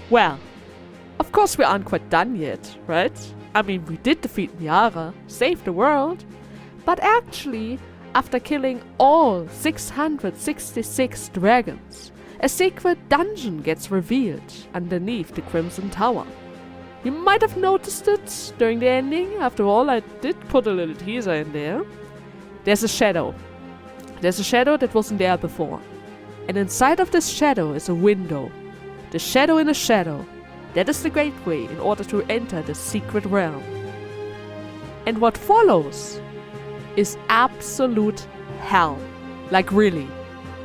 Well, of course we aren't quite done yet, right? I mean, we did defeat Niara, save the world, but actually, after killing all 666 dragons, a secret dungeon gets revealed underneath the Crimson Tower. You might have noticed it during the ending. After all, I did put a little teaser in there. There's a shadow. There's a shadow that wasn't there before. And inside of this shadow is a window. The shadow in a shadow. That is the gateway in order to enter the secret realm. And what follows is absolute hell. Like really,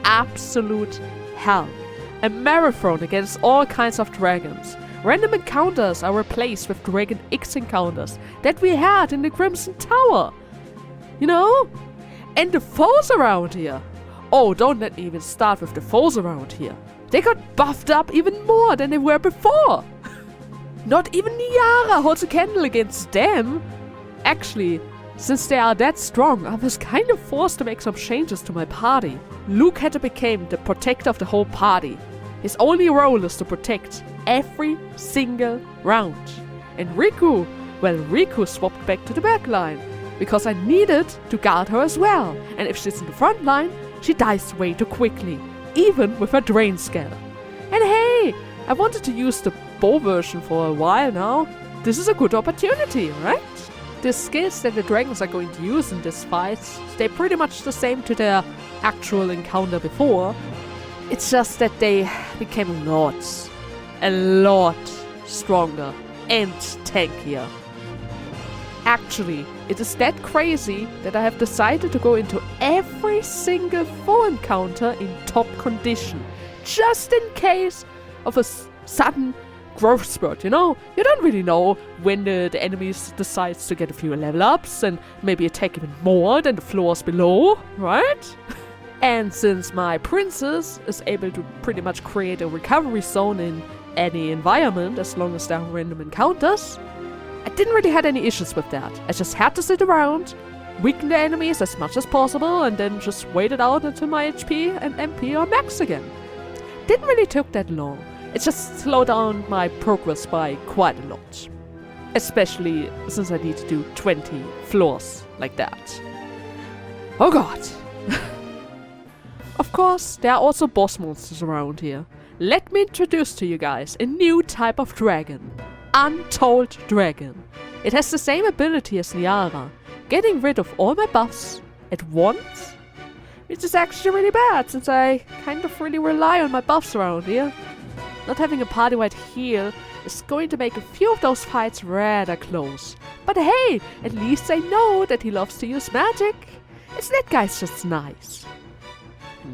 absolute hell. A marathon against all kinds of dragons. Random encounters are replaced with Dragon X encounters that we had in the Crimson Tower. You know? And the foes around here. Oh, don't let me even start with the foes around here. They got buffed up even more than they were before. Not even Niara holds a candle against them. Actually, since they are that strong, I was kind of forced to make some changes to my party. Luke had to become the protector of the whole party. His only role is to protect every single round. And Riku, well, Riku swapped back to the back line, because I needed to guard her as well. And if she's in the front line, she dies way too quickly, even with her drain scale. And hey, I wanted to use the bow version for a while now. This is a good opportunity, right? The skills that the dragons are going to use in this fight stay pretty much the same to their actual encounter before. It's just that they became a lot stronger and tankier. Actually, it is that crazy that I have decided to go into every single foe encounter in top condition, just in case of a sudden growth spurt, you know? You don't really know when the enemy decides to get a few level ups and maybe attack even more than the floors below, right? And since my princess is able to pretty much create a recovery zone in any environment as long as there are random encounters, I didn't really have any issues with that. I just had to sit around, weaken the enemies as much as possible, and then just wait it out until my HP and MP are max again. Didn't really take that long. It just slowed down my progress by quite a lot. Especially since I need to do 20 floors like that. Oh god! Of course, there are also boss monsters around here. Let me introduce to you guys a new type of dragon. Untitled Dragon. It has the same ability as Niara, getting rid of all my buffs at once. Which is actually really bad, since I kind of really rely on my buffs around here. Not having a party-wide heal is going to make a few of those fights rather close. But hey, at least I know that he loves to use magic. It's that guy's just nice.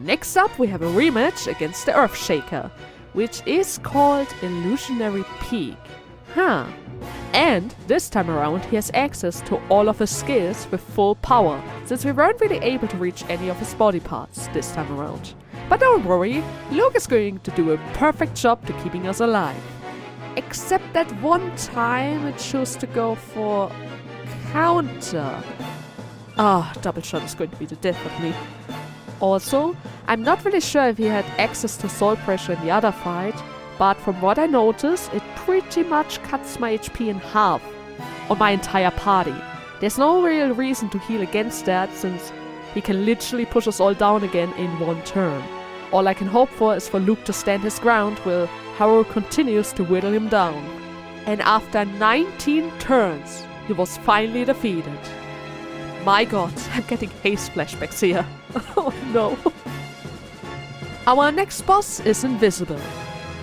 Next up, we have a rematch against the Earthshaker, which is called Illusionary Peak. And this time around, he has access to all of his skills with full power, since we weren't really able to reach any of his body parts this time around. But don't worry, Luke is going to do a perfect job to keeping us alive. Except that one time it chose to go for counter. Double shot is going to be the death of me. Also, I'm not really sure if he had access to soul pressure in the other fight, but from what I noticed, it pretty much cuts my HP in half on my entire party. There's no real reason to heal against that, since he can literally push us all down again in one turn. All I can hope for is for Luke to stand his ground while Haru continues to whittle him down. And after 19 turns, he was finally defeated. My god, I'm getting haste flashbacks here. Oh no. Our next boss is Invisible,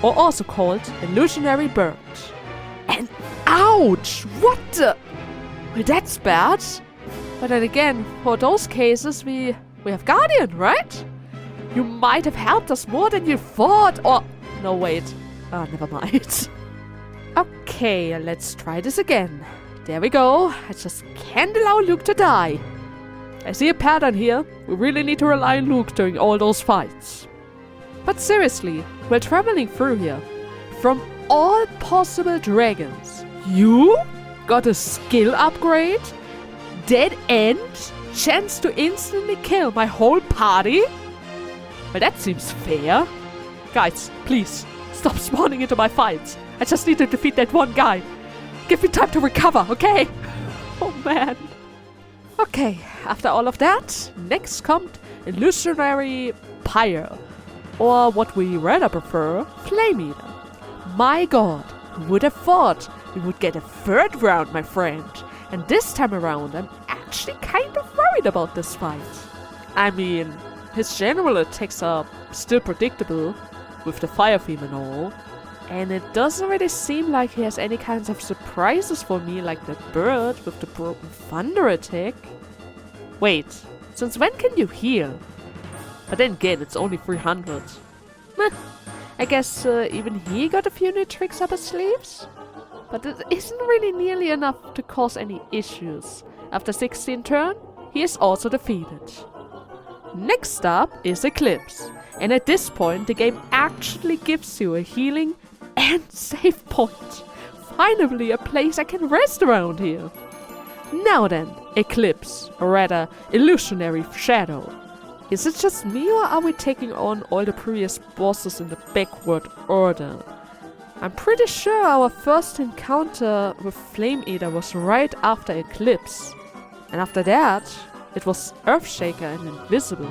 or also called Illusionary Bird. And ouch! What the? Well, that's bad. But then again, for those cases, we have Guardian, right? You might have helped us more than you thought, or... No, wait. Never mind. Okay, let's try this again. There we go. I just can't allow Luke to die. I see a pattern here. We really need to rely on Luke during all those fights. But seriously, while traveling through here, from all possible dragons, you got a skill upgrade? Dead end? Chance to instantly kill my whole party? Well, that seems fair. Guys, please, Stop spawning into my fights. I just need to defeat that one guy. Give me time to recover, okay? Oh man. Okay, after all of that, next comes Illusionary Pyre. Or what we rather prefer, Flame Eater. My god, who would have thought we would get a third round, my friend? And this time around, I'm actually kind of worried about this fight. I mean, his general attacks are still predictable, with the fire theme and all. And it doesn't really seem like he has any kinds of surprises for me, like the bird with the broken thunder attack. Wait, since when can you heal? But then again, it's only 300. Meh, I guess even he got a few new tricks up his sleeves? But it isn't really nearly enough to cause any issues. After 16 turn, he is also defeated. Next up is Eclipse. And at this point, the game actually gives you a healing and save point. Finally, a place I can rest around here. Now then, Eclipse, or rather, Illusionary Shadow. Is it just me, or are we taking on all the previous bosses in the backward order? I'm pretty sure our first encounter with Flame Eater was right after Eclipse. And after that, it was Earthshaker and Invisible.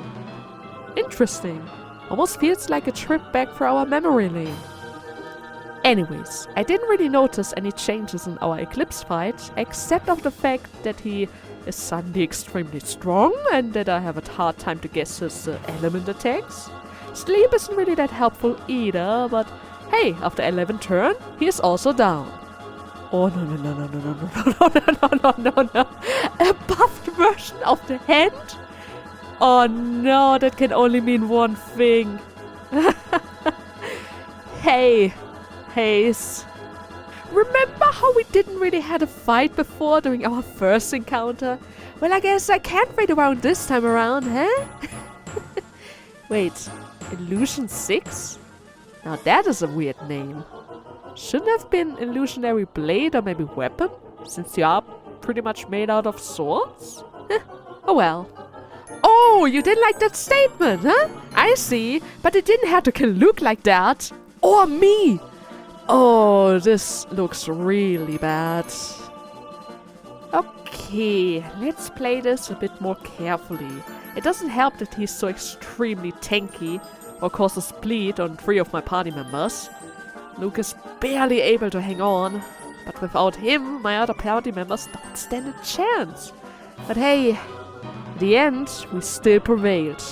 Interesting. Almost feels like a trip back for our memory lane. Anyways, I didn't really notice any changes in our Eclipse fight, except of the fact that he is suddenly extremely strong and that I have a hard time to guess his element attacks. Sleep isn't really that helpful either, but hey, after 11 turn, he is also down. Oh no no no no no no no no no no no no! A buffed version of the hand? Oh no, that can only mean one thing. Hey, Haze. Remember how we didn't really had a fight before during our first encounter? Well, I guess I can't wait around this time around, huh? Wait, Illusion 6? Now that is a weird name. Shouldn't have been Illusionary Blade or maybe Weapon? Since you are pretty much made out of swords? Oh well. Oh, you didn't like that statement, huh? I see, but it didn't have to kill Luke like that. Or me. Oh, this looks really bad. Okay, let's play this a bit more carefully. It doesn't help that he's so extremely tanky or causes bleed on 3 of my party members. Luke is barely able to hang on, but without him, my other party members don't stand a chance. But hey, in the end, we still prevailed.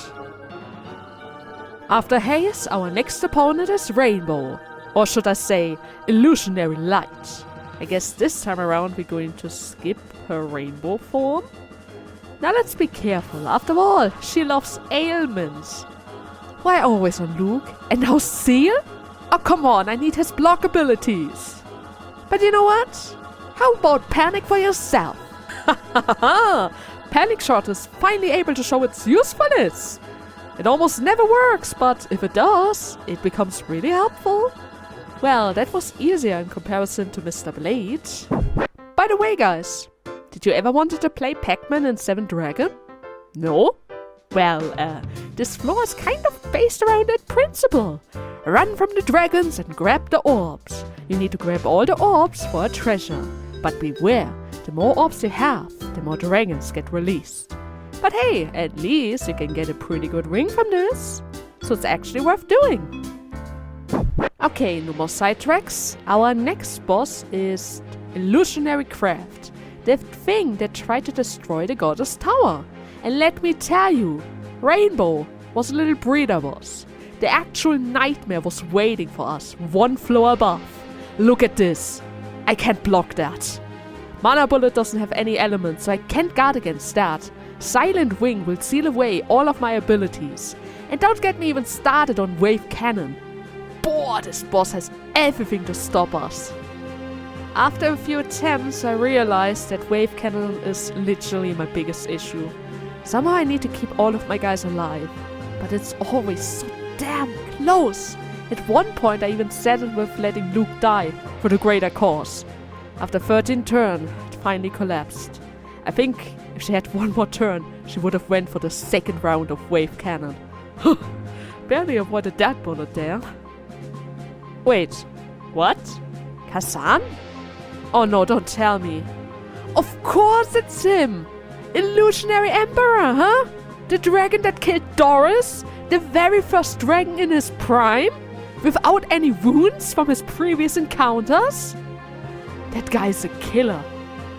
After Haze, our next opponent is Rainbow. Or should I say, Illusionary Light. I guess this time around we're going to skip her rainbow form. Now let's be careful. After all, she loves ailments. Why always on Luke? And now Seal? Oh come on, I need his block abilities. But you know what? How about Panic for yourself? Panic Shot is finally able to show its usefulness. It almost never works, but if it does, it becomes really helpful. Well, that was easier in comparison to Mr. Blade. By the way, guys, did you ever wanted to play Pac-Man in 7 Dragon? No? Well, this floor is kind of based around that principle. Run from the dragons and grab the orbs. You need to grab all the orbs for a treasure. But beware, the more orbs you have, the more dragons get released. But hey, at least you can get a pretty good ring from this. So it's actually worth doing. Okay, no more sidetracks. Our next boss is Illusionary Craft, the thing that tried to destroy the goddess tower. And let me tell you, Rainbow was a little breeder boss. The actual nightmare was waiting for us, 1 floor above. Look at this. I can't block that. Mana Bullet doesn't have any elements, so I can't guard against that. Silent Wing will seal away all of my abilities. And don't get me even started on Wave Cannon. Boy, this boss has everything to stop us. After a few attempts, I realized that Wave Cannon is literally my biggest issue. Somehow I need to keep all of my guys alive, but it's always so damn close. At one point I even settled with letting Luke die for the greater cause. After 13 turns, it finally collapsed. I think if she had one more turn, she would have went for the 2nd round of Wave Cannon. Barely avoided that bullet there. Wait, what? Kazan? Oh no, don't tell me. Of course it's him! Illusionary Emperor, huh? The dragon that killed Doris? The very first dragon in his prime? Without any wounds from his previous encounters? That guy's a killer.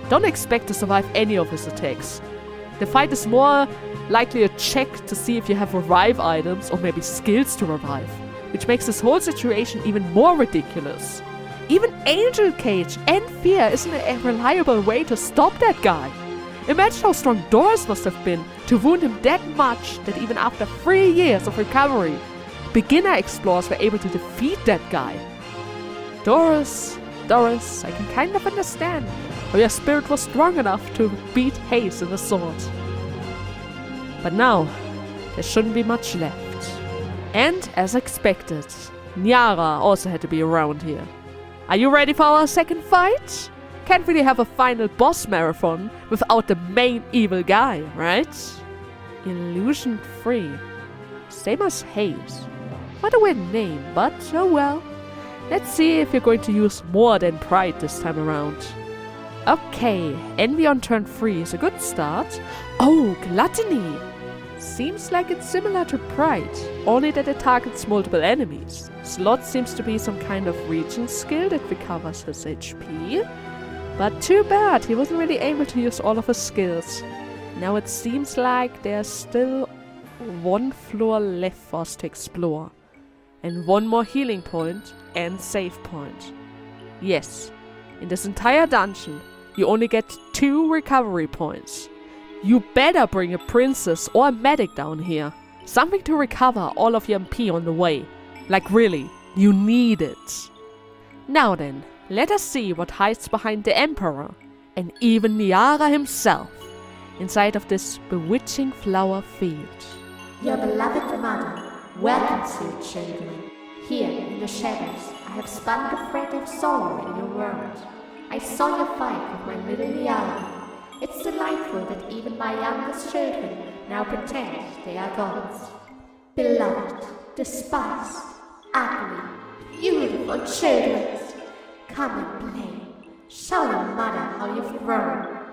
Don't expect to survive any of his attacks. The fight is more likely a check to see if you have revive items or maybe skills to revive, which makes this whole situation even more ridiculous. Even Angel Cage and Fear isn't a reliable way to stop that guy. Imagine how strong Doris must have been to wound him that much that even after 3 years of recovery, beginner explorers were able to defeat that guy. Doris, I can kind of understand how your spirit was strong enough to beat Haze in the sword. But now, there shouldn't be much left. And as expected, Nyara also had to be around here. Are you ready for our second fight? Can't really have a final boss marathon without the main evil guy, right? Illusion free. Same as Haze. What a weird name, but oh well. Let's see if you're going to use more than Pride this time around. Okay, Envy on turn 3 is a good start. Oh, Gluttony! Seems like it's similar to Pride, only that it targets multiple enemies. Slot seems to be some kind of region skill that recovers his HP. But too bad, he wasn't really able to use all of his skills. Now it seems like there's still one floor left for us to explore. And one more healing point and save point. Yes, in this entire dungeon, you only get 2 recovery points. You better bring a princess or a medic down here. Something to recover all of your MP on the way. Like really, you need it. Now then, let us see what hides behind the Emperor and even Nyara himself inside of this bewitching flower field. Your beloved mother welcomes you, children. Here in the shadows, I have spun the thread of sorrow in your world. I saw you fight with my little Nyara. It's delightful that even my youngest children now pretend they are gods. Beloved, despised, ugly, beautiful children, come and play. Show your mother how you've grown.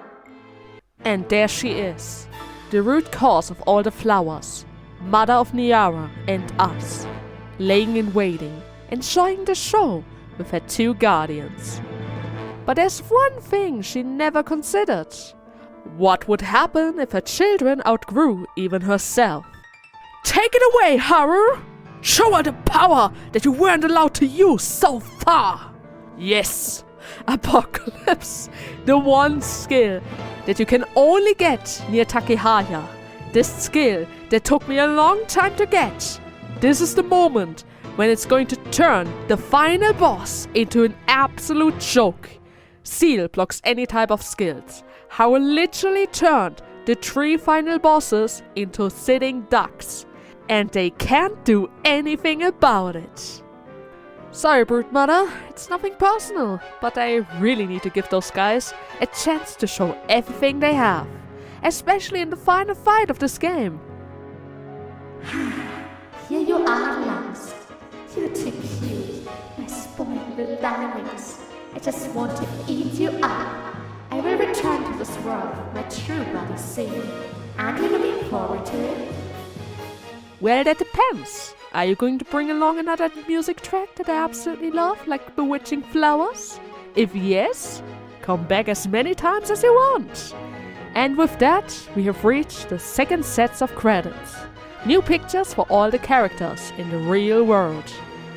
And there she is, the root cause of all the flowers, mother of Nyara and us, laying in waiting, enjoying the show with her 2 guardians. But there's one thing she never considered. What would happen if her children outgrew even herself? Take it away, Haru! Show her the power that you weren't allowed to use so far! Yes, Apocalypse, the one skill that you can only get near Takehaya. This skill that took me a long time to get. This is the moment when it's going to turn the final boss into an absolute joke. Seal blocks any type of skills. Haru literally turned the 3 final bosses into sitting ducks. And they can't do anything about it. Sorry, Broodmother, it's nothing personal, but I really need to give those guys a chance to show everything they have. Especially in the final fight of this game. Here you are, lost. You're too cute, my spoiled little darlings. I just want to eat you up. I will return to this world with my true body soon. Aren't you looking forward to it? Well, that depends. Are you going to bring along another music track that I absolutely love, like Bewitching Flowers? If yes, come back as many times as you want. And with that, we have reached the second sets of credits. New pictures for all the characters in the real world.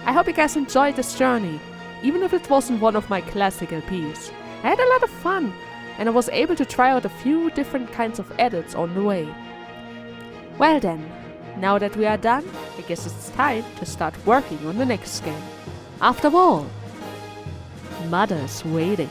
I hope you guys enjoyed this journey, even if it wasn't one of my classic LPs. I had a lot of fun, and I was able to try out a few different kinds of edits on the way. Well then, now that we are done, I guess it's time to start working on the next game. After all, Mother's waiting.